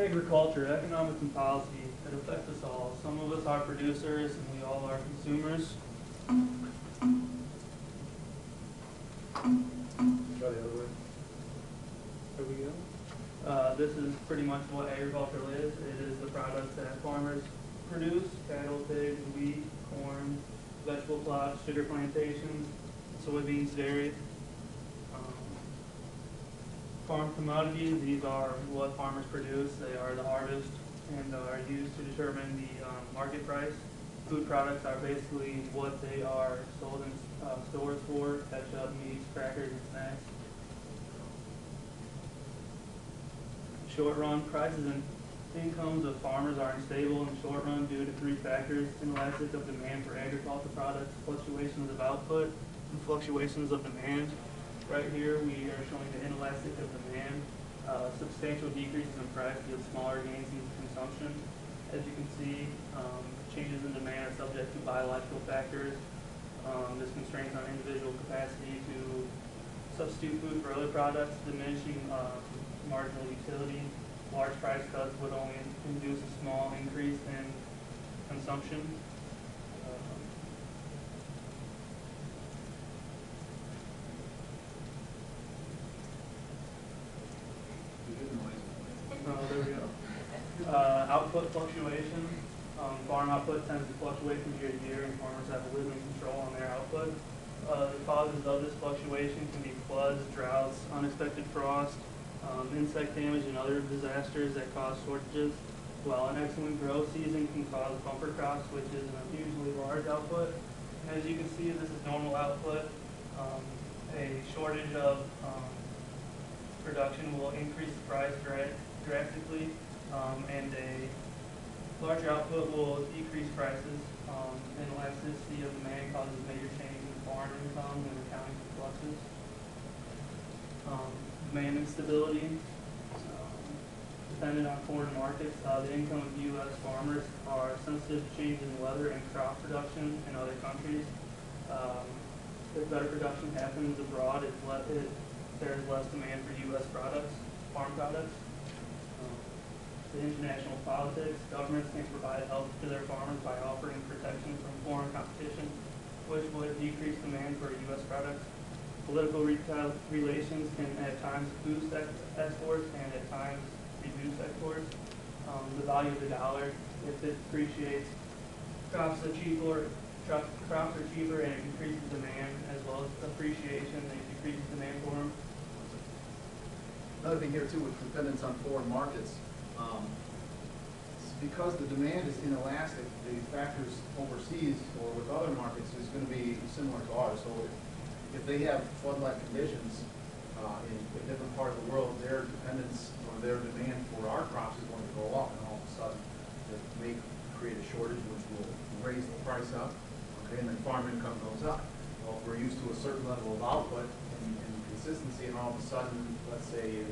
agriculture, economics, and policy, it affects us all. Some of us are producers, and we all are consumers. Try the other way. There we go. This is pretty much what agriculture is. It is the products that farmers produce: cattle, pigs, wheat, corn, vegetable plots, sugar plantations, soybeans, dairy. Farm commodities, these are what farmers produce. They are the harvest and are used to determine the market price. Food products are basically what they are sold in stores for: ketchup, meats, crackers, and snacks. Short run, prices and incomes of farmers are unstable in the short run due to three factors: inelastic of demand for agricultural products, fluctuations of output, and fluctuations of demand. Right here we are showing the inelastic of demand. Substantial decreases in price yield smaller gains in consumption. As you can see, changes in demand are subject to biological factors. This constrains on individual capacity to substitute food for other products, diminishing marginal utility. Large price cuts would only induce a small increase in consumption. There we go. Output fluctuation. Farm output tends to fluctuate from year to year, and farmers have little control on their output. The causes of this fluctuation can be floods, droughts, unexpected frost, insect damage, and other disasters that cause shortages. While an excellent growth season can cause bumper crops, which is an unusually large output. And as you can see, this is normal output. A shortage of production will increase the price drastically, and a larger output will decrease prices. Inelasticity of demand causes major change in farm income and accounting for fluxes. Demand instability, dependent on foreign markets. The income of U.S. farmers are sensitive to changes in weather and crop production in other countries. If better production happens abroad, there's less demand for U.S. products, farm products. The international politics, governments can provide help to their farmers by offering protection from foreign competition, which would decrease demand for U.S. products. Political relations can at times boost exports and at times reduce exports. The value of the dollar, if it appreciates, crops are cheaper and it increases demand, as well as appreciation, it decreases demand for them. Another thing here too with dependence on foreign markets, because the demand is inelastic, the factors overseas or with other markets is going to be similar to ours. So if they have flood-like conditions in a different part of the world, their dependence or their demand for our crops is going to go up, and all of a sudden it may create a shortage, which will raise the price up, okay, and then farm income goes up. Well, if we're used to a certain level of output and consistency, and all of a sudden, let's say in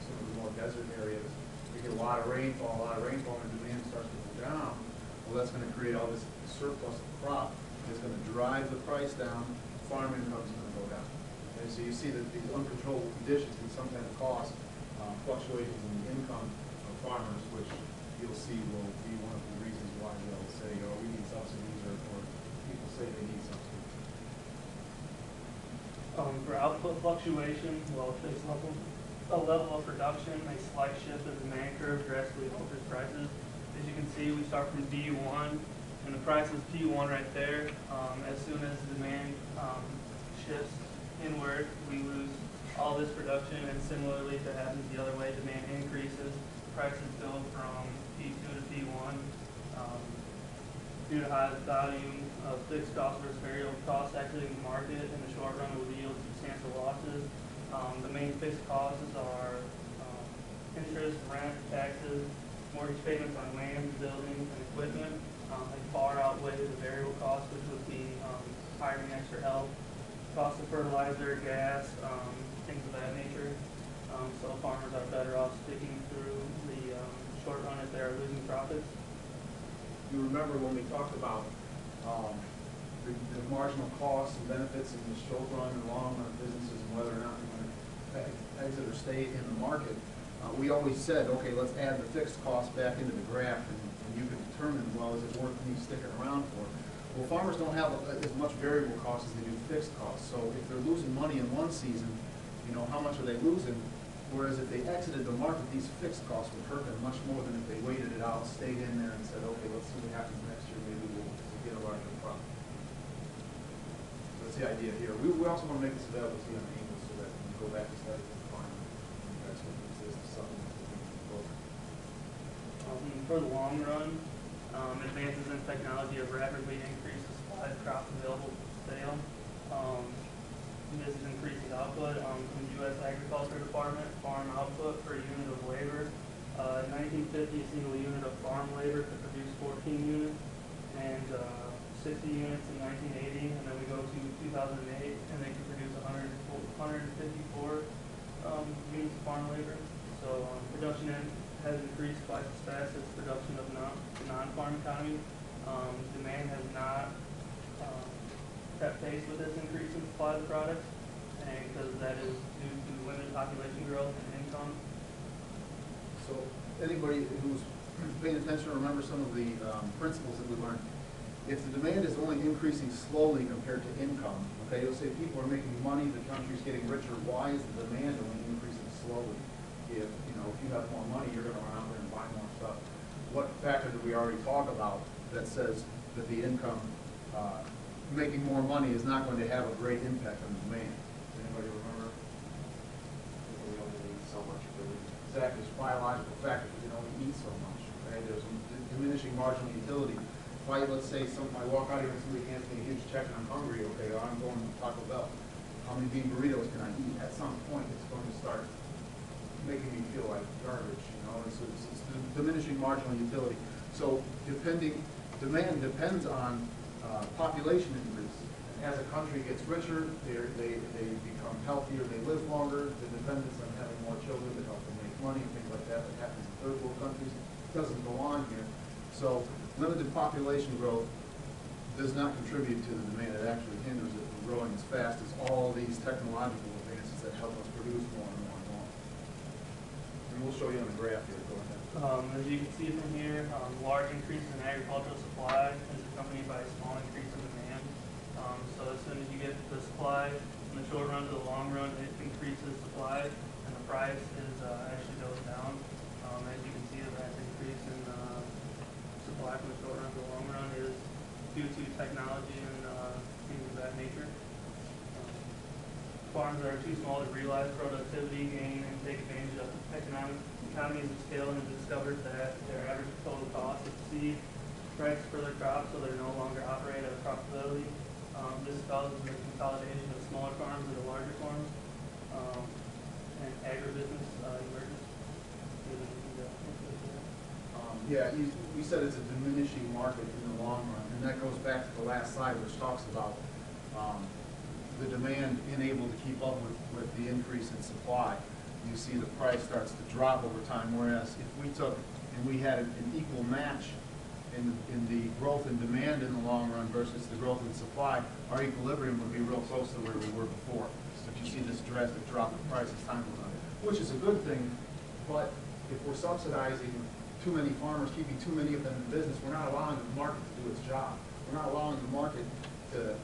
some of the more desert areas, we get a lot of rainfall, and demand starts to go down, well, that's going to create all this surplus of crop. It's going to drive the price down, farm income is going to go down. And so you see that these uncontrollable conditions can sometimes cause fluctuations in the income of farmers, which you'll see will be one of the reasons why they'll say, oh, we need subsidies, or people say they need subsidies. For output fluctuation, well, if there's a level of production, a slight shift of the demand curve drastically alters prices. As you can see, we start from D1, and the price is P1 right there. As soon as demand shifts inward, we lose all this production, and similarly, if it happens the other way, demand increases, prices go from P2 to P1. Due to high volume of fixed costs versus variable costs exiting the market in the short run will yield substantial losses. The main fixed costs are interest, rent, taxes, mortgage payments on land, buildings, and equipment. They far outweigh the variable costs, which would be hiring extra help, cost of fertilizer, gas, things of that nature. So farmers are better off sticking through the short run if they are losing profits. You remember when we talked about the marginal costs and benefits in the short run and long run businesses, and whether or not they're going to exit or stay in the market. we always said, okay, let's add the fixed cost back into the graph, and you can determine, well, is it worth me sticking around for? Well, farmers don't have as much variable costs as they do fixed costs. So if they're losing money in one season, you know, how much are they losing? Whereas if they exited the market, these fixed costs would hurt them much more than if they waited it out, stayed in there, and said, okay, let's see what happens next year. Maybe we'll get a larger profit. So that's the idea here. We also want to make this available to you on English so that when you go back to study the farm, that's what this is, supplement the book. For the long run, advances in technology have rapidly increased the supply of crops available for sale. This has increased output. From the U.S. Agriculture Department, farm output per unit of labor. In 1950, a single unit of farm labor could produce 14 units, and 60 units in 1980, and then we go to 2008, and they can produce 154 units of farm labor. So production has increased twice as fast as production of non-farm economy. Demand has not kept pace with this increase in supply of the products, and because that is due to limited population growth and income. So anybody who's paying attention remember some of the principles that we learned. If the demand is only increasing slowly compared to income, okay, you'll say people are making money, the country's getting richer. Why is the demand only increasing slowly? If you have more money, you're going to run out there and buy more stuff. What factor did we already talk about that says that the income making more money is not going to have a great impact on the demand? Does anybody remember? We only need so much food. Exactly, it's biological factor, because you only eat so much. Okay? There's a diminishing marginal utility. If let's say I walk out here and somebody hands me a huge check and I'm hungry, okay, or I'm going to Taco Bell. How many bean burritos can I eat? At some point, it's going to start making me feel like garbage, It's the diminishing marginal utility. So demand depends on population increase. As a country gets richer, they become healthier, they live longer. The dependence on having more children to help them make money and things like that happens in third world countries. It doesn't go on here. So limited population growth does not contribute to the demand. It actually hinders it from growing as fast as all these technological advances that help us produce more and more and more. And we'll show you on the graph here. Go ahead. As you can see from here, large increases in agricultural supply is accompanied by a small increase in demand. So as soon as you get the supply, from the short run to the long run, it increases supply, and the price is actually goes down. As you can see, the vast increase in supply from the short run to the long run is due to technology and things of that nature. Farms that are too small to realize productivity gain and take advantage of economies of scale, and have discovered that their average total cost exceeds price for their crops, so they no longer operate at profitability. This causes the consolidation of smaller farms into larger farms, and agribusiness emerges. Yeah, we said it's a diminishing market in the long run, and that goes back to the last slide, which talks about the demand unable to keep up with the increase in supply. You see the price starts to drop over time, whereas if we took and we had an equal match in the growth in demand in the long run versus the growth in supply, our equilibrium would be real close to where we were before. So you see this drastic drop in price as time goes on, which is a good thing, but if we're subsidizing too many farmers, keeping too many of them in business, we're not allowing the market to do its job. We're not allowing the market to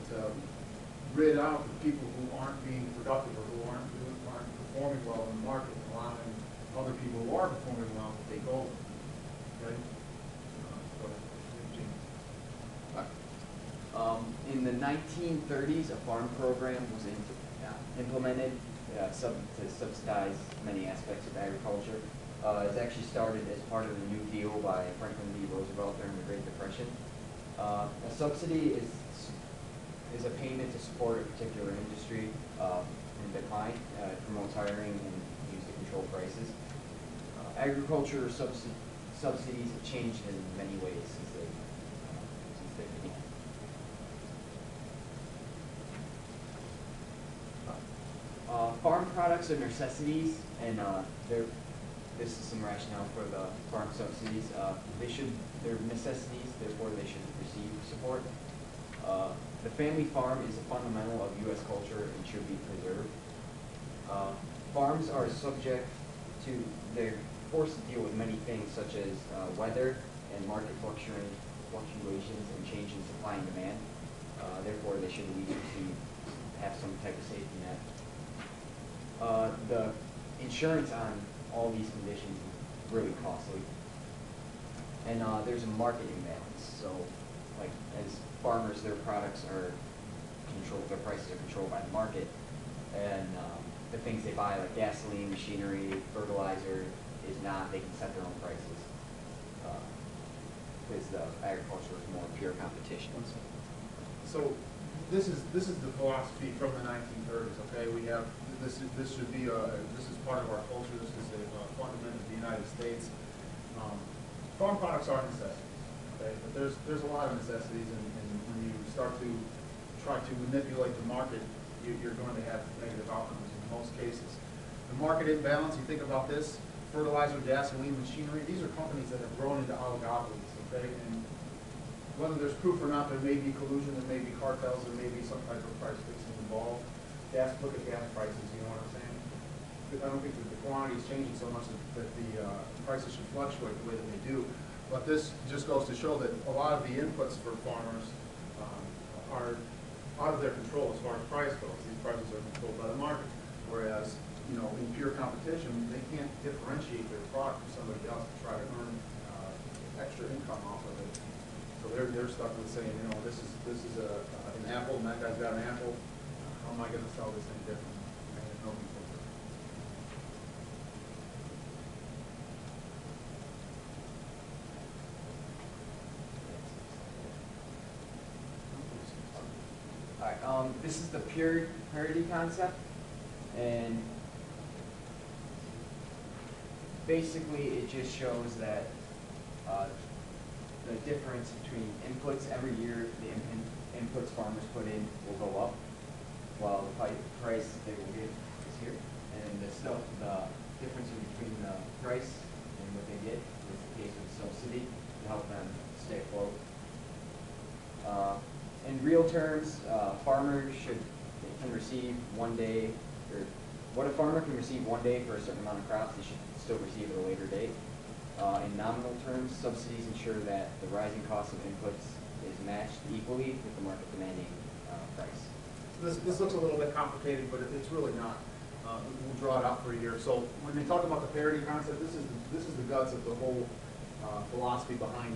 rid out the people who aren't being productive or who aren't performing well in the market, and allowing other people who are performing well to take over. Okay? Go ahead. In the 1930s, a farm program was implemented to subsidize many aspects of agriculture. It's actually started as part of the New Deal by Franklin D. Roosevelt during the Great Depression. A subsidy is a payment to support a particular industry in decline. It promotes hiring and used to control prices. Agriculture subsidies have changed in many ways since they began. Farm products are necessities, and this is some rationale for the farm subsidies. They're necessities, therefore they should receive support. The family farm is a fundamental of U.S. culture and should be preserved. Farms are subject they're forced to deal with many things such as weather and market fluctuations and change in supply and demand. Therefore, they should at least have some type of safety net. The insurance on all these conditions is really costly. And there's a market imbalance. So, like, as farmers, their products are controlled, their prices are controlled by the market. And the things they buy, like gasoline, machinery, fertilizer, is not. They can set their own prices. Because the agriculture is more pure competition. So this is the philosophy from the 1930s. Okay, we have this should be this is part of our culture. This is a fundament of the United States. Farm products are necessities. Okay, but there's a lot of necessities, and when you start to try to manipulate the market, you're going to have negative outcomes in most cases. The market imbalance. You think about this: fertilizer, gasoline, machinery. These are companies that have grown into oligopolies. Okay, and whether there's proof or not, there may be collusion, there may be cartels, there may be some type of price fixing involved. Look at gas prices, you know what I'm saying? I don't think that the quantity is changing so much that the prices should fluctuate the way that they do. But this just goes to show that a lot of the inputs for farmers are out of their control as far as price goes. These prices are controlled by the market. Whereas, you know, in pure competition, they can't differentiate their product from somebody else to try to earn extra income off of it. So they're stuck with saying, you know, this is an apple, and that guy's got an apple. How am I going to sell this thing differently? I have no control. All right. This is the parity concept, and basically it just shows that the difference between inputs every year, the inputs farmers put in will go up, while the price they will get is here. And the difference in between the price and what they get is the case with subsidy to help them stay afloat. In real terms, farmers can receive 1 day, or what a farmer can receive 1 day for a certain amount of crops, they should still receive at a later date. In nominal terms, subsidies ensure that the rising cost of inputs is matched equally with the market demanding price. This looks a little bit complicated, but it's really not. We'll draw it out for a year. So when they talk about the parity concept, this is the guts of the whole philosophy behind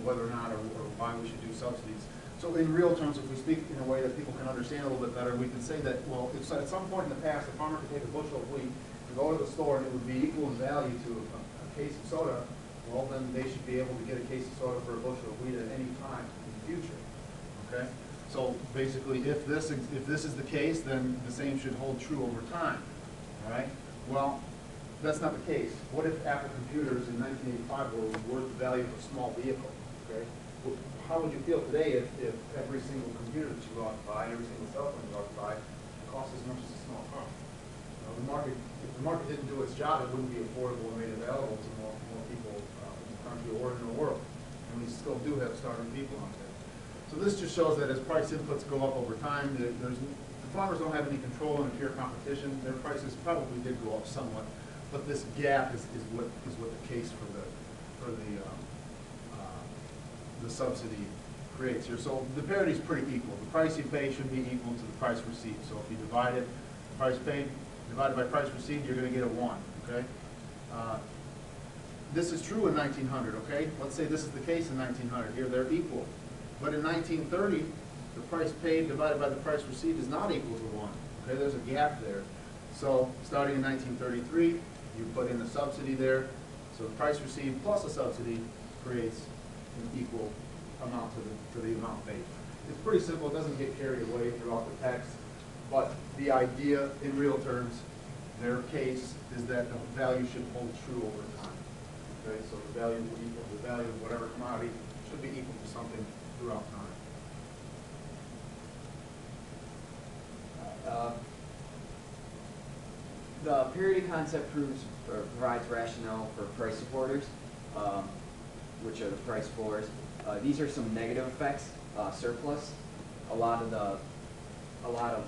whether or not or why we should do subsidies. So in real terms, if we speak in a way that people can understand a little bit better, we can say that, well, if at some point in the past a farmer could take a bushel of wheat and go to the store and it would be equal in value to a case of soda, well, then they should be able to get a case of soda for a bushel of wheat at any time in the future. Okay? So basically, if this is the case, then the same should hold true over time. All right? Well, that's not the case. What if Apple computers in 1985 were worth the value of a small vehicle? Okay? Well, how would you feel today if every single computer that you go out to buy, every single cell phone you go out to buy, costs as much as a small car? You know, if the market didn't do its job, it wouldn't be affordable and made available to more people in the country or in the world. And we still do have starving people out there. So this just shows that as price inputs go up over time, the farmers don't have any control in a pure competition. Their prices probably did go up somewhat, but this gap is what the case for the subsidy creates here. So the parity is pretty equal. The price you pay should be equal to the price received. So if you divide it, price paid divided by price received, you're going to get a 1. Okay. This is true in 1900. Okay. Let's say this is the case in 1900. Here they're equal. But in 1930, the price paid divided by the price received is not equal to 1. Okay, there's a gap there. So starting in 1933, you put in a subsidy there. So the price received plus a subsidy creates an equal amount to the amount paid. It's pretty simple. It doesn't get carried away throughout the text. But the idea in real terms, their case is that the value should hold true over time. Okay, so the value will equal the value of whatever commodity should be equal to something throughout time. The parity concept provides rationale for price supporters, which are the price floors. These are some negative effects. Surplus. A lot of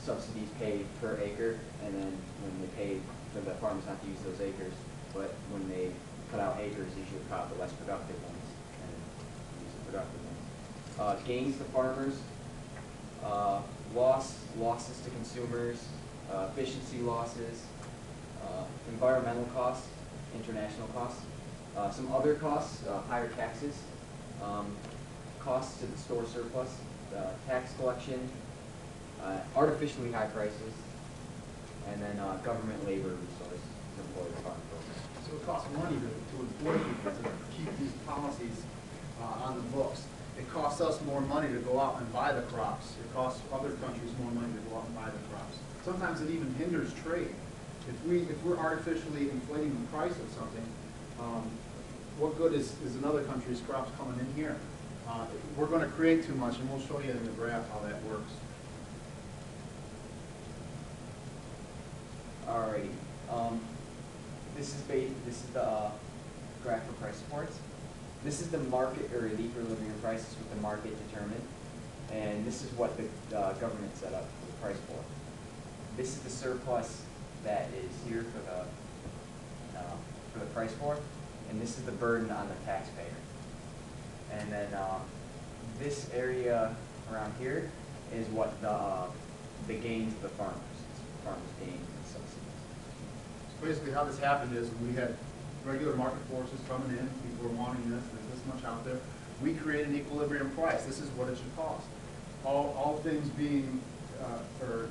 subsidies paid per acre, and then when they pay for the farmers not to use those acres, but when they cut out acres, they should cut out the less productive ones and use the productive ones. Gains to farmers, losses to consumers, efficiency losses, environmental costs, international costs, some other costs, higher taxes, costs to the store surplus, tax collection, artificially high prices, and then government labor resources to employ the farm program. So it costs money to employ people to keep these policies on the books. It costs us more money to go out and buy the crops. It costs other countries more money to go out and buy the crops. Sometimes it even hinders trade. If we're artificially inflating the price of something, what good is another country's crops coming in here? We're going to create too much, and we'll show you in the graph how that works. Alrighty. This is the graph for price supports. This is the market or the equilibrium prices with the market determined, and this is what the government set up the price for. This is the surplus that is here for the price for, and this is the burden on the taxpayer. And then this area around here is what the gains of the farmers. It's farmers' gains and subsidies. So basically how this happened is we had regular market forces coming in, people were wanting this, there's this much out there. We create an equilibrium price. This is what it should cost. All things being, or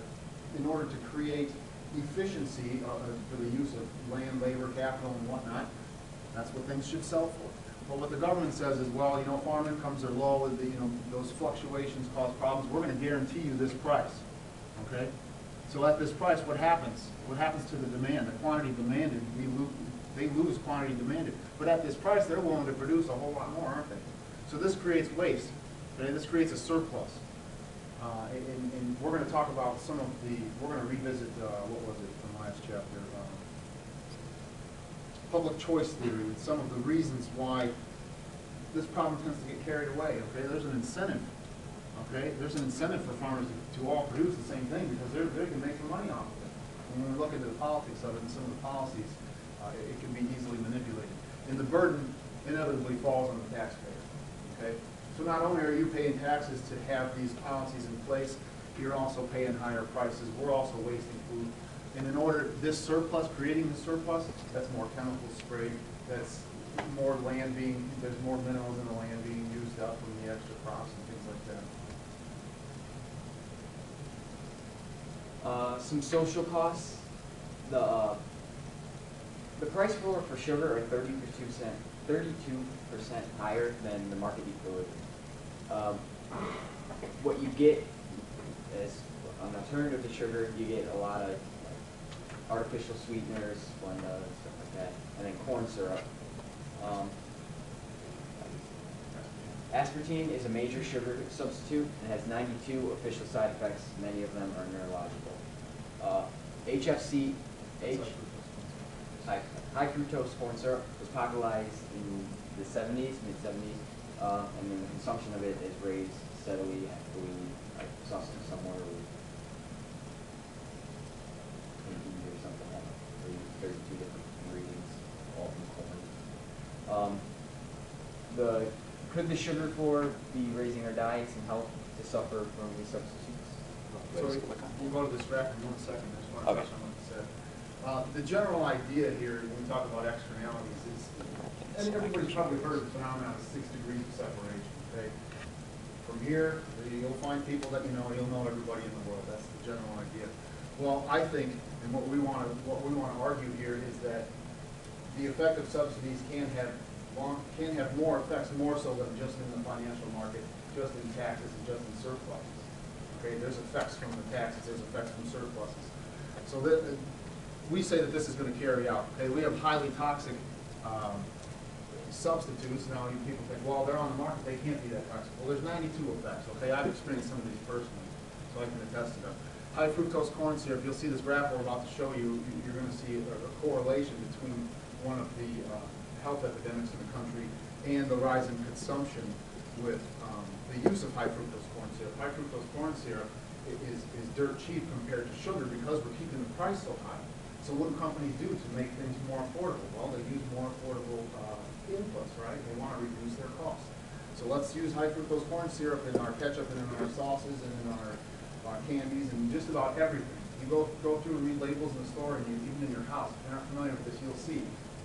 in order to create efficiency for the use of land, labor, capital, and whatnot, that's what things should sell for. But what the government says is, well, farm incomes are low, those fluctuations cause problems. We're going to guarantee you this price, okay? So at this price, what happens? What happens to the demand? The quantity demanded, they lose quantity demanded. But at this price, they're willing to produce a whole lot more, aren't they? So this creates waste, okay? This creates a surplus. And we're going to talk about we're going to revisit, what was it from last chapter? Public choice theory, and some of the reasons why this problem tends to get carried away, okay? There's an incentive, okay? There's an incentive for farmers to all produce the same thing because they can make some money off of it. And when we look into the politics of it and some of the policies, it can be easily manipulated. And the burden inevitably falls on the taxpayer, okay? So not only are you paying taxes to have these policies in place, you're also paying higher prices. We're also wasting food. And in order, this surplus, creating the surplus, that's more chemicals sprayed, that's more land there's more minerals in the land being used up from the extra crops and things like that. Some social costs. The price floor for sugar are 32% higher than the market equilibrium. What you get is, an alternative to sugar, you get a lot of artificial sweeteners, Splenda, stuff like that, and then corn syrup. Aspartame is a major sugar substitute and has 92 official side effects. Many of them are neurological. HFC, high fructose corn syrup, was popularized in the mid-70s, and then the consumption of it is raised steadily. I believe I saw somewhere with 20 or something like that. 32 different ingredients, all from corn. Could the sugar floor be raising our diets and health to suffer from these substitutes? So we'll go to this graph in 1 second. I just want to touch on what you said. The general idea here, when we talk about externalities, is, and everybody's probably heard of the phenomenon of 6 degrees of separation. Okay, from here, you'll find people that you'll know everybody in the world. That's the general idea. Well, I think, and what we want to argue here is that the effect of subsidies can have more effects, more so than just in the financial market, just in taxes and just in surpluses. Okay, there's effects from the taxes, there's effects from surpluses. So we say that this is going to carry out. Okay, we have highly toxic substitutes. Now you people think, well, they're on the market, they can't be that toxic. Well, there's 92 effects. Okay, I've experienced some of these personally, so I can attest to them. High fructose corn syrup, you'll see this graph we're about to show you, you're going to see a correlation between one of the health epidemics in the country and the rise in consumption with the use of high fructose corn syrup. High fructose corn syrup is dirt cheap compared to sugar because we're keeping the price so high. So what do companies do to make things more affordable? Well, they use more affordable inputs, right? They want to reduce their costs. So let's use high fructose corn syrup in our ketchup and in our sauces and in our candies and just about everything. You go through and read labels in the store, and even in your house, if you're not familiar with this, you'll see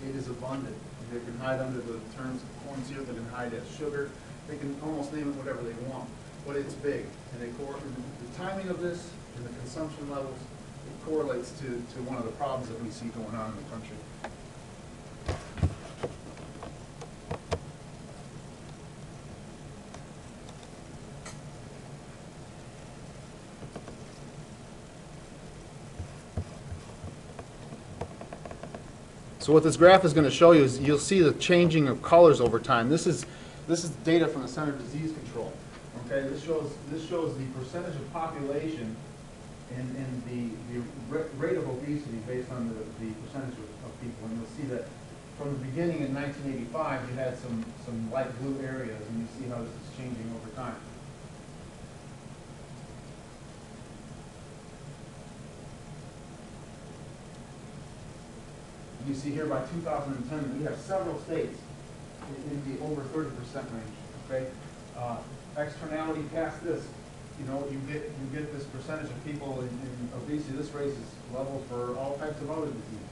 it is abundant. They can hide under the terms of corn syrup, they can hide as sugar, they can almost name it whatever they want. But it's big, and the timing of this and the consumption levels, it correlates to one of the problems that we see going on in the country. So what this graph is going to show you is you'll see the changing of colors over time. This is data from the Center for Disease Control. Okay, this shows the percentage of population and the rate of obesity based on the percentage of people. And you'll see that from the beginning in 1985, you had some light blue areas, and you see how this is changing over time. You see here by 2010, we have several states in the over 30% range. Okay, externality past this, you know, you get this percentage of people in obesity. This raises levels for all types of other diseases.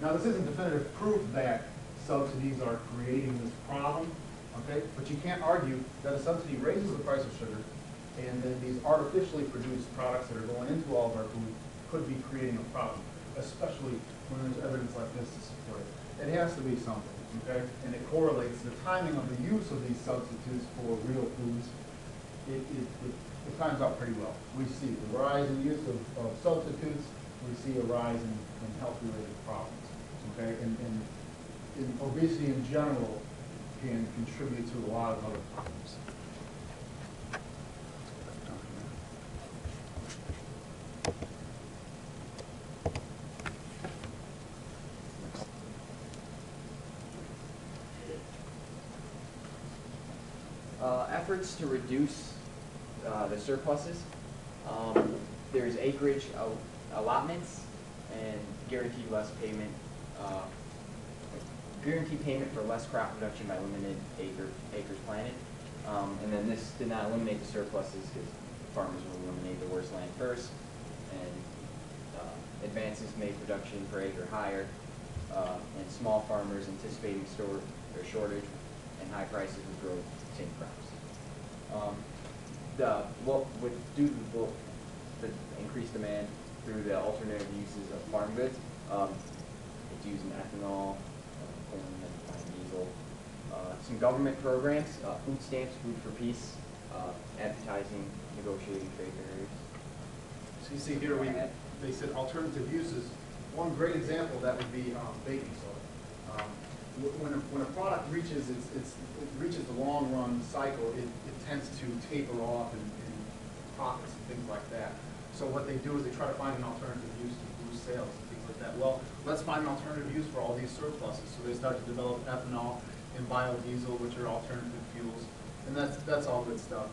Now, this isn't definitive proof that subsidies are creating this problem. Okay, but you can't argue that a subsidy raises the price of sugar, and then these artificially produced products that are going into all of our food could be creating a problem, especially when there's evidence like this to support it. It has to be something, okay? And it correlates the timing of the use of these substitutes for real foods. It times out pretty well. We see the rise in use of substitutes. We see a rise in health-related problems, okay? And obesity in general can contribute to a lot of other problems. Efforts to reduce the surpluses. There's acreage allotments and guaranteed payment for less crop production by limited acres planted. And then this did not eliminate the surpluses because farmers will eliminate the worst land first, and advances made production per acre higher, and small farmers anticipating shortage and high prices would grow same crops. What would do the increased demand through the alternative uses of farm goods? It's using ethanol, corn and biodiesel, some government programs, food stamps, food for peace, advertising, negotiating trade barriers. So you see here, they said alternative uses. One great example of that would be baking soda. When a product reaches reaches the long run cycle, it tends to taper off in profits and things like that. So what they do is they try to find an alternative use to boost sales and things like that. Well, let's find an alternative use for all these surpluses. So they start to develop ethanol and biodiesel, which are alternative fuels, and that's all good stuff.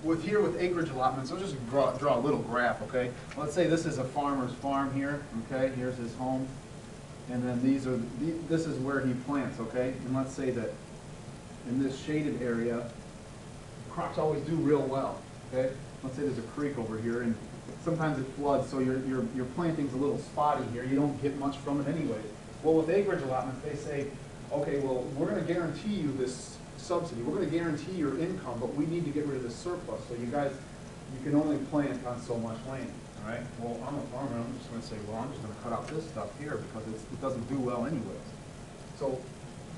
With acreage allotments, I'll just draw a little graph, okay? Let's say this is a farmer's farm here, okay? Here's his home. And then this is where he plants, okay? And let's say that in this shaded area, crops always do real well, okay? Let's say there's a creek over here, and sometimes it floods, so your planting's a little spotty here. You don't get much from it anyway. Well, with acreage allotments, they say, okay, well, we're going to guarantee you this subsidy. We're going to guarantee your income, but we need to get rid of this surplus. So you can only plant on so much land. All right. Well, I'm a farmer. I'm just going to say, well, I'm just going to cut out this stuff here because it doesn't do well anyways. So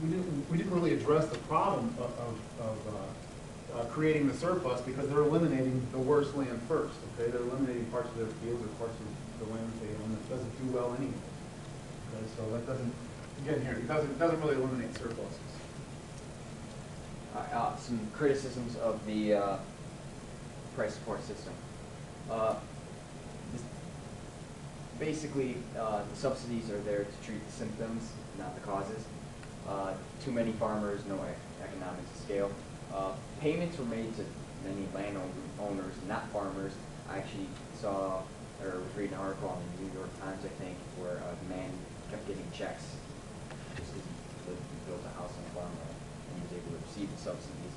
we didn't really address the problem of creating the surplus because they're eliminating the worst land first. Okay, they're eliminating parts of their fields or parts of the land that they own that doesn't do well anyways. Okay, so that doesn't really eliminate surpluses. Some criticisms of the price support system. Basically, the subsidies are there to treat the symptoms, not the causes. Too many farmers, no economics of scale. Payments were made to many landowners, not farmers. I actually saw, or was reading an article on the New York Times, I think, where a man kept getting checks just because he built a house on farmland and he was able to receive the subsidies.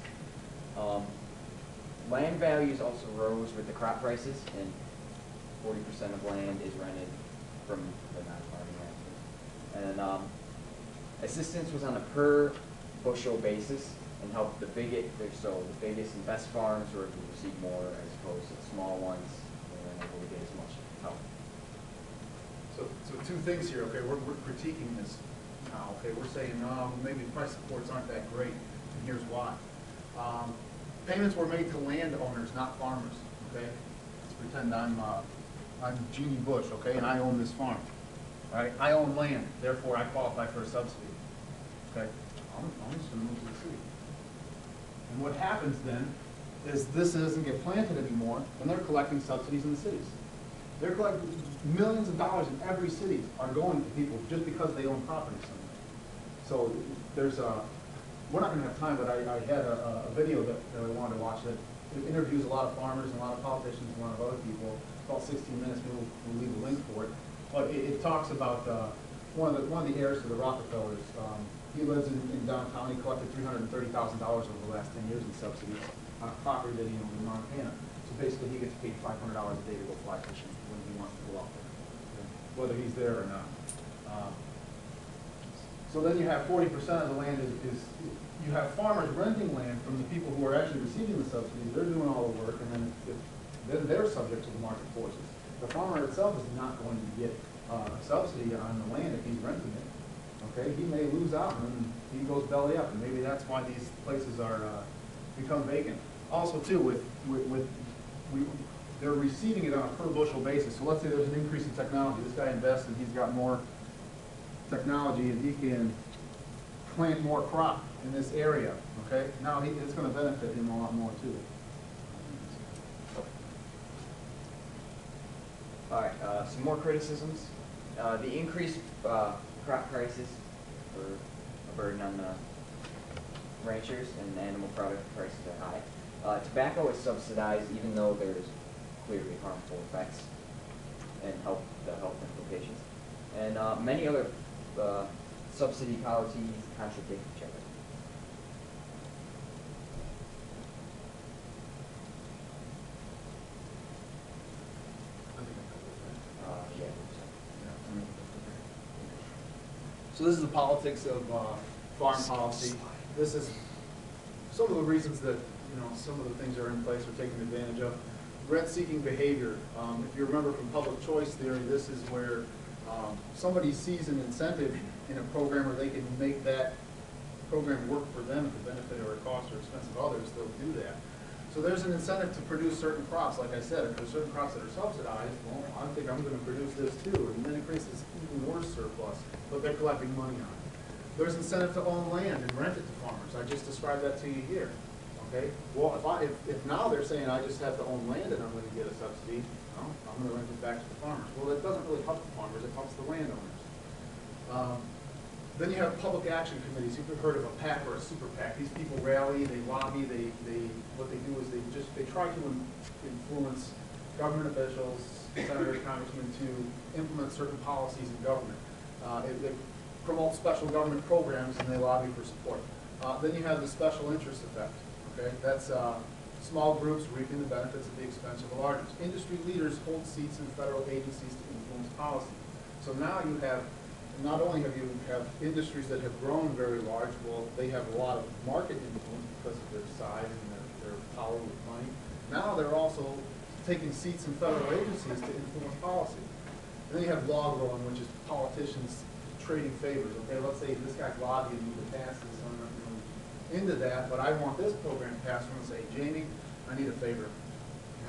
Land values also rose with the crop prices, and 40% of land is rented from the non-farming ranchers. And assistance was on a per bushel basis and helped the biggest and best farms were able to receive more as opposed to the small ones who weren't able to get as much help. So two things here, okay, we're critiquing this now, okay, we're saying, no, maybe price supports aren't that great, and here's why. Payments were made to landowners, not farmers, okay? Let's pretend I'm Jeannie Bush, okay, and I own this farm, right? I own land, therefore I qualify for a subsidy, okay? I'm just gonna move to the city. And what happens then is this doesn't get planted anymore, and they're collecting subsidies in the cities. They're collecting millions of dollars in every city are going to people just because they own property somewhere. So there's we're not gonna have time, but I had a video that I wanted to watch that interviews a lot of farmers and a lot of politicians and a lot of other people. It's about 16 minutes, maybe we'll leave a link for it. But it talks about one of the heirs to the Rockefellers. He lives in downtown. He collected $330,000 over the last 10 years in subsidies on a property that he owned in Montana. So basically, he gets paid $500 a day to go fly fishing when he wants to go out there, okay? Whether he's there or not. So then you have 40% of the land is you have farmers renting land from the people who are actually receiving the subsidies. They're doing all the work, and then they're subject to the market forces. The farmer itself is not going to get a subsidy on the land if he's renting it. Okay, he may lose out and he goes belly up, and maybe that's why these places are become vacant. Also, too, they're receiving it on a per bushel basis. So let's say there's an increase in technology. This guy invests and he's got more technology and he can plant more crop in this area. Okay, now it's going to benefit him a lot more too. All right, some more criticisms. The increased crop prices were a burden on the ranchers, and animal product prices are high. Tobacco is subsidized even though there's clearly harmful effects and health implications. And many other subsidy policies contradict each other. Yeah. So this is the politics of farm policy. This is some of the reasons that some of the things that are in place are taken advantage of. Rent-seeking behavior. If you remember from public choice theory, this is where somebody sees an incentive in a program where they can make that program work for them at the benefit or cost or expense of others, they'll do that. So there's an incentive to produce certain crops. Like I said, if there's certain crops that are subsidized, well, I think I'm going to produce this too. And then it creates this even worse surplus, but they're collecting money on it. There's incentive to own land and rent it to farmers. I just described that to you here. Okay. Well, if now they're saying I just have to own land and I'm going to get a subsidy, well, I'm going to rent it back to the farmers. Well, that doesn't really help the farmers. It helps the landowners. Then you have public action committees. You've heard of a PAC or a super PAC. These people rally, they lobby, what they do is they try to influence government officials, senators, congressmen to implement certain policies in government. They promote special government programs and they lobby for support. Then you have the special interest effect. Okay, that's small groups reaping the benefits at the expense of the largest. Industry leaders hold seats in federal agencies to influence policy. So now you have, not only have you have industries that have grown very large, well, they have a lot of market influence because of their size and their power with money. Now they're also taking seats in federal agencies to influence policy. And then you have law growing, which is politicians trading favors. Okay, let's say this guy's lobbying me to pass this on into that, but I want this program passed. I'm going to say, Jamie, I need a favor.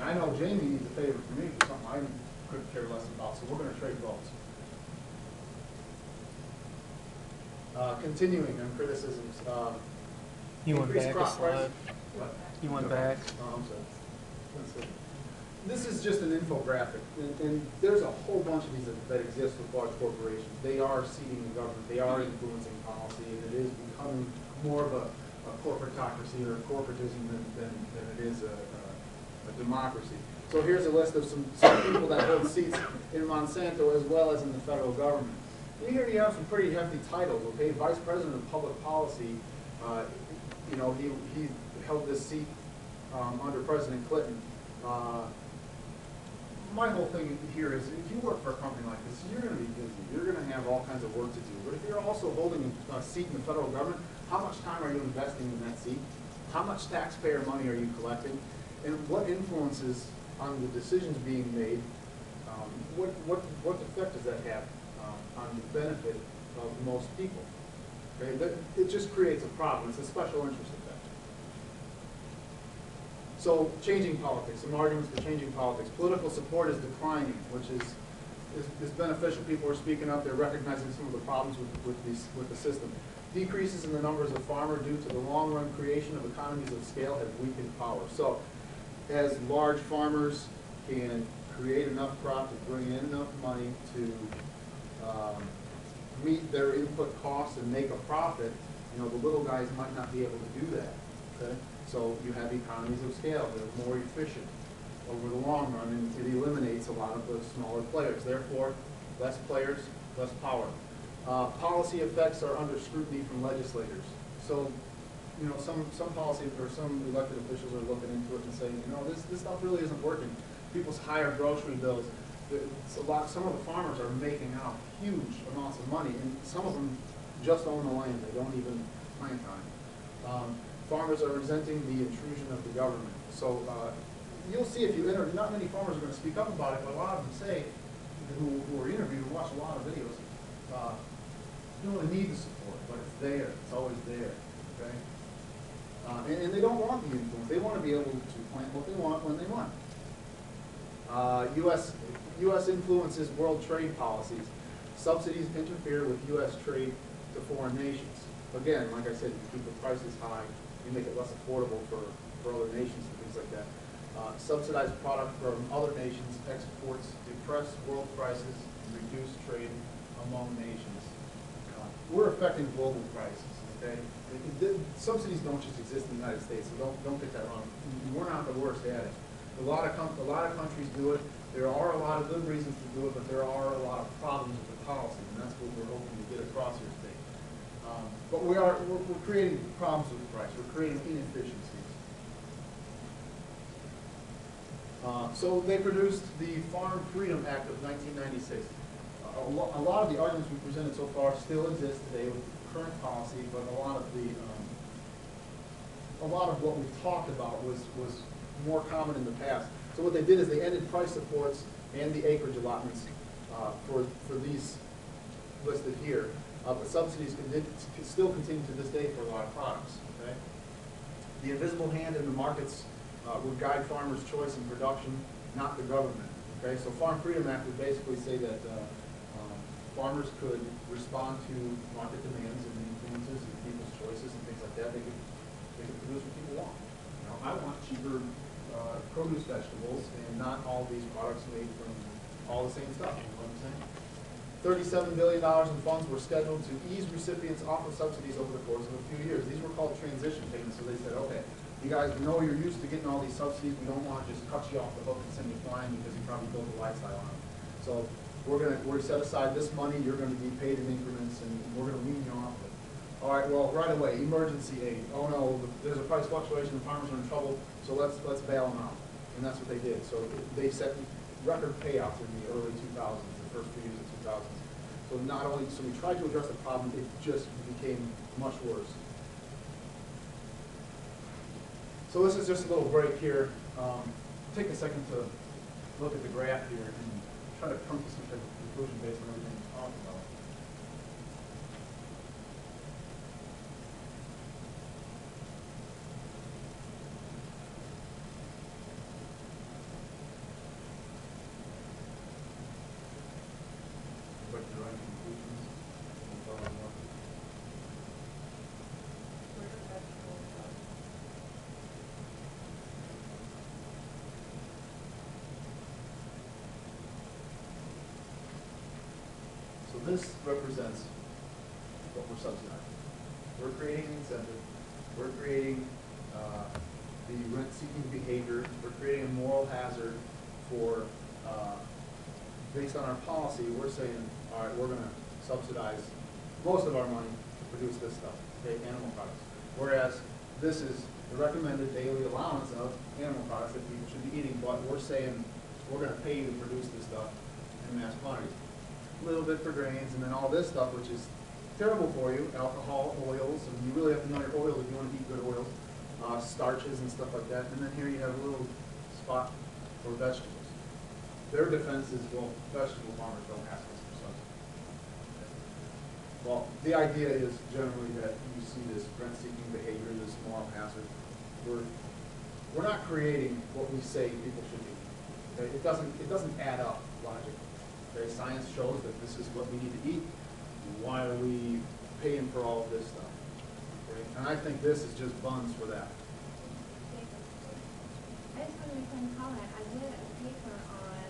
And I know Jamie needs a favor from me for something I couldn't care less about, so we're going to trade votes. Continuing on criticisms. You went back a slide. What? You went back. Oh, I'm sorry. This is just an infographic, and there's a whole bunch of these that exist with large corporations. They are seeding the government. They are influencing policy, and it is becoming more of a corporatocracy or corporatism than it is a democracy. So here's a list of some people that hold seats in Monsanto as well as in the federal government. And here you have some pretty hefty titles, okay? Vice President of Public Policy, you know, he held this seat under President Clinton. My whole thing here is if you work for a company like this, you're going to be busy. You're going to have all kinds of work to do. But if you're also holding a seat in the federal government, how much time are you investing in that seat? How much taxpayer money are you collecting? And what influences on the decisions being made? What effect does that have on the benefit of most people? Okay? It just creates a problem. It's a special interest effect. So changing politics, some arguments for changing politics. Political support is declining, which is beneficial. People are speaking up. They're recognizing some of the problems with the system. Decreases in the numbers of farmers due to the long-run creation of economies of scale have weakened power. So as large farmers can create enough crop to bring in enough money to meet their input costs and make a profit, you know, the little guys might not be able to do that. Okay? So you have economies of scale that are more efficient over the long run, and it eliminates a lot of the smaller players. Therefore, less players, less power. Policy effects are under scrutiny from legislators. So, you know, some policy or some elected officials are looking into it and saying, you know, this stuff really isn't working. People's higher grocery bills. Some of the farmers are making out huge amounts of money, and some of them just own the land. They don't even plant on it. Farmers are resenting the intrusion of the government. So you'll see if you enter, not many farmers are going to speak up about it, but a lot of them say, who are interviewed and watch a lot of videos, you don't really need the support, but it's there. It's always there. Okay? And they don't want the influence. They want to be able to plant what they want when they want. U.S. influences world trade policies. Subsidies interfere with U.S. trade to foreign nations. Again, like I said, you keep the prices high, you make it less affordable for other nations and things like that. Subsidized product from other nations, exports depress world prices and reduce trade among nations. We're affecting global prices, okay? Subsidies don't just exist in the United States, so don't get that wrong. We're not the worst at it. A lot of countries do it. There are a lot of good reasons to do it, but there are a lot of problems with the policy, and that's what we're hoping to get across here today. But we're creating problems with the price. We're creating inefficiencies. So they produced the Farm Freedom Act of 1996. A lot of the arguments we presented so far still exist today with current policy, but a lot of what we've talked about was more common in the past. So what they did is they ended price supports and the acreage allotments for these listed here. But subsidies can still continue to this day for a lot of products. Okay? The invisible hand in the markets would guide farmers' choice in production, not the government. Okay? So Farm Freedom Act would basically say that farmers could respond to market demands and influences and people's choices and things like that. They could produce what people want. You know, I want cheaper produce vegetables and not all these products made from all the same stuff. You know what I'm saying? $37 billion in funds were scheduled to ease recipients off of subsidies over the course of a few years. These were called transition payments. So they said, okay, you guys know you're used to getting all these subsidies. We don't want to just cut you off the hook and send you flying because you probably built a lifestyle on it. So we're set aside this money. You're going to be paid in increments, and we're going to wean you off of it. All right, well, right away, emergency aid. Oh no, there's a price fluctuation, the farmers are in trouble, so let's bail them out. And that's what they did. So they set record payouts in the early 2000s, the first few years of 2000s. So we tried to address the problem, it just became much worse. So this is just a little break here. Take a second to look at the graph here and try to come to some type of conclusion based on everything we talked about. So this represents what we're subsidizing. We're creating an incentive we're creating the rent-seeking behavior, we're creating a moral hazard for, based on our policy, we're saying, all right, we're gonna subsidize most of our money to produce this stuff, okay, animal products. Whereas this is the recommended daily allowance of animal products that people should be eating, but we're saying we're gonna pay you to produce this stuff in mass quantities. A little bit for grains, and then all this stuff, which is terrible for you, alcohol, oils, and you really have to know your oils if you want to eat good oils, starches and stuff like that. And then here you have a little spot for vegetables. Their defense is, well, vegetable farmers don't ask us for subsidies. Well, the idea is generally that you see this rent-seeking behavior, this moral hazard. We're not creating what we say people should be. Okay? It doesn't add up logically. Okay? Science shows that this is what we need to eat. Why are we paying for all of this stuff? Okay? And I think this is just buns for that. I just wanted to make one comment. I did a paper on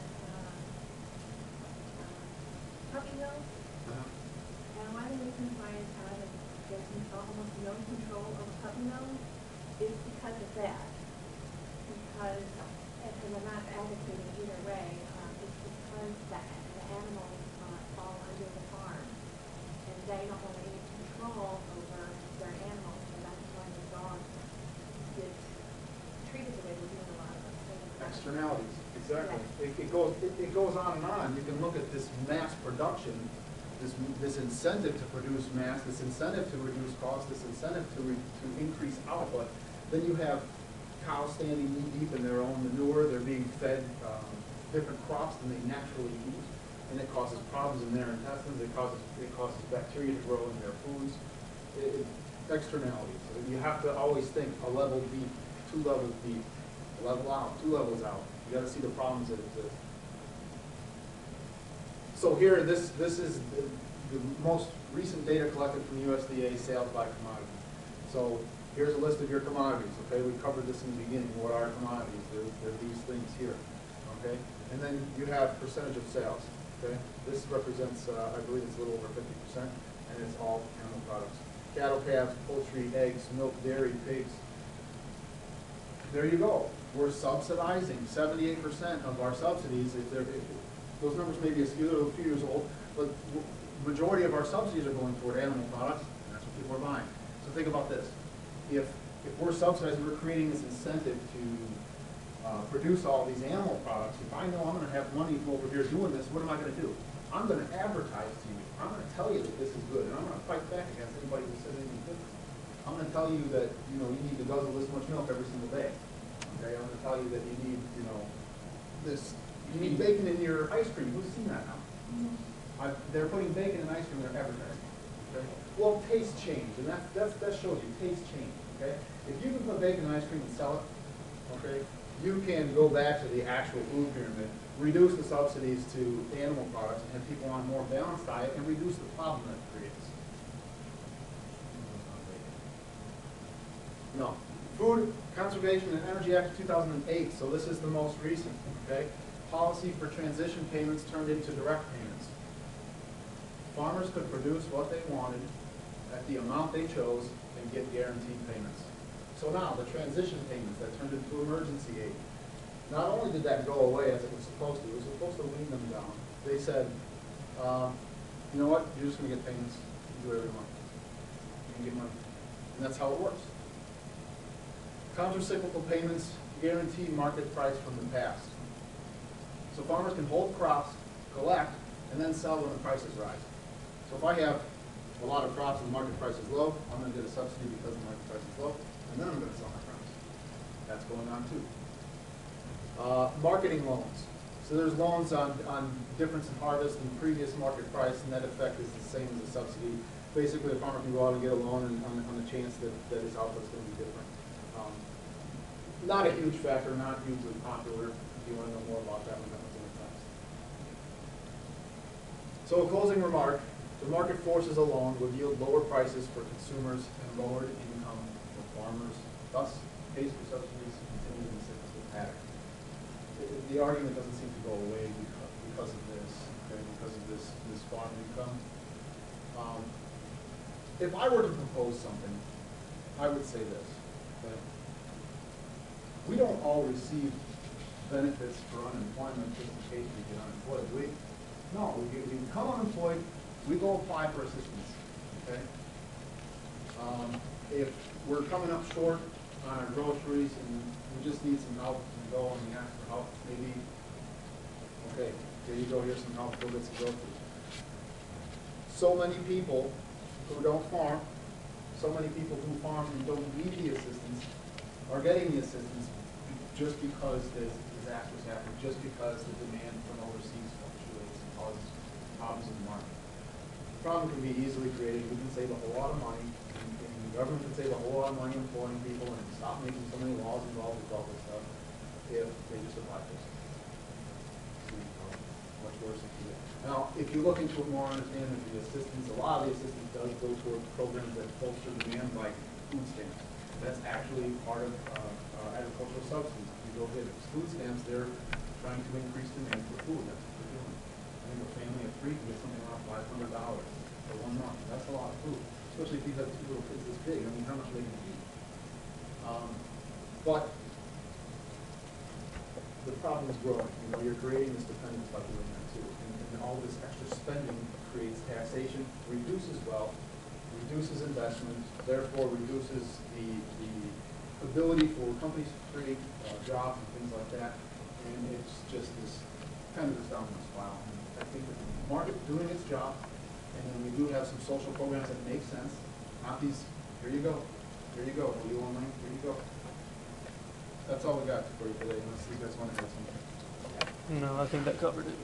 puppy milk, and one of the reasons why it's had almost no control over puppy milk is because of that. Because, and I'm not advocating either way, it's because the animals fall under the farm, and they don't have any control over their animals, and that's why the dog gets treated the way we do in a lot of those things. Externalities, exactly. Yeah. It goes on and on. You can look at this mass production, this incentive to produce mass, this incentive to reduce cost, this incentive to increase output. Then you have cows standing knee deep in their own manure. They're being fed different crops than they naturally eat, and it causes problems in their intestines. It causes bacteria to grow in their foods. Externalities. You have to always think a level deep, 2 levels deep, a level out, 2 levels out. You got to see the problems that exist. So here, this is the most recent data collected from USDA sales by commodity. So here's a list of your commodities. Okay, we covered this in the beginning. What are commodities? They're these things here. Okay, and then you have percentage of sales. Okay, this represents, I believe it's a little over 50%, and it's all animal products. Cattle, calves, poultry, eggs, milk, dairy, pigs. There you go. We're subsidizing 78% of our subsidies. Those numbers may be skewed, a few years old, but the majority of our subsidies are going toward animal products, and that's what people are buying. So think about this. If we're subsidizing, we're creating this incentive to produce all these animal products. If I know I'm going to have money over here doing this, what am I going to do? I'm going to advertise to you. I'm going to tell you that this is good, and I'm going to fight back against anybody who says anything different. I'm going to tell you that you need to guzzle this much milk every single day. Okay, I'm going to tell you that you need this. You need bacon in your ice cream. Who's seen that now? Mm-hmm. They're putting bacon in ice cream in their advertising. Okay? Well, taste change, and that shows you taste change. Okay, if you can put bacon in ice cream and sell it, okay, you can go back to the actual food pyramid, reduce the subsidies to animal products, and have people on a more balanced diet, and reduce the problem that it creates. No. Food Conservation and Energy Act of 2008, so this is the most recent, okay? Policy for transition payments turned into direct payments. Farmers could produce what they wanted at the amount they chose and get guaranteed payments. So now, the transition payments that turned into emergency aid, not only did that go away as it was supposed to, it was supposed to wean them down. They said, you know what, you're just going to get payments, you do every month. You can get money. And that's how it works. Countercyclical payments guarantee market price from the past. So farmers can hold crops, collect, and then sell when the prices rise. So if I have a lot of crops and the market price is low, I'm going to get a subsidy because the market price is low, and then I'm going to sell my crops. That's going on too. Marketing loans. So there's loans on difference in harvest and previous market price, and that effect is the same as a subsidy. Basically, a farmer can go out and get a loan on the chance that his output's going to be different. Not a huge factor, not hugely popular. If you want to know more about that, we have in the class. So a closing remark, the market forces alone would yield lower prices for consumers and lowered income for farmers. Thus, pays for subsidies continue in cyclical pattern. The argument doesn't seem to go away because of this, okay, because of this farm income. If I were to propose something I would say this, okay? We don't all receive benefits for unemployment just in case we get unemployed, do we? No, we become unemployed, we go apply for assistance, okay? If we're coming up short on our groceries and we just need some help, we go and we ask for help, maybe, okay, here you go, here's some help, go get some groceries. So many people who don't farm, so many people who farm and don't need the assistance are getting the assistance just because there's disasters happen, just because the demand from overseas fluctuates and causes problems in the market. The problem can be easily created. We can save a whole lot of money, and the government can save a whole lot of money employing people and stop making so many laws involved with all this stuff if they just apply for it. Much worse if you do. Now, if you look into it more, understand that the assistance, a lot of the assistance does go toward programs that bolster demand, like food stamps. That's actually part of agricultural subsidies. If you go get food stamps, they're trying to increase demand for food. That's what they're doing. I think a family of 3 can get something around $500 for 1 month. That's a lot of food, especially if you have 2 little kids this big. I mean, how much are they going to eat? But the problem is growing. You know, you're creating this dependence by doing that too. And all this extra spending creates taxation, reduces wealth, reduces investment, therefore reduces the ability for companies to create jobs and things like that. And it's just this kind of this downward spiral. And I think that the market doing its job, and then we do have some social programs that make sense. Not these, here you go, will you online, here you go. That's all we got for you today, unless you guys want to add something. No, I think that covered it.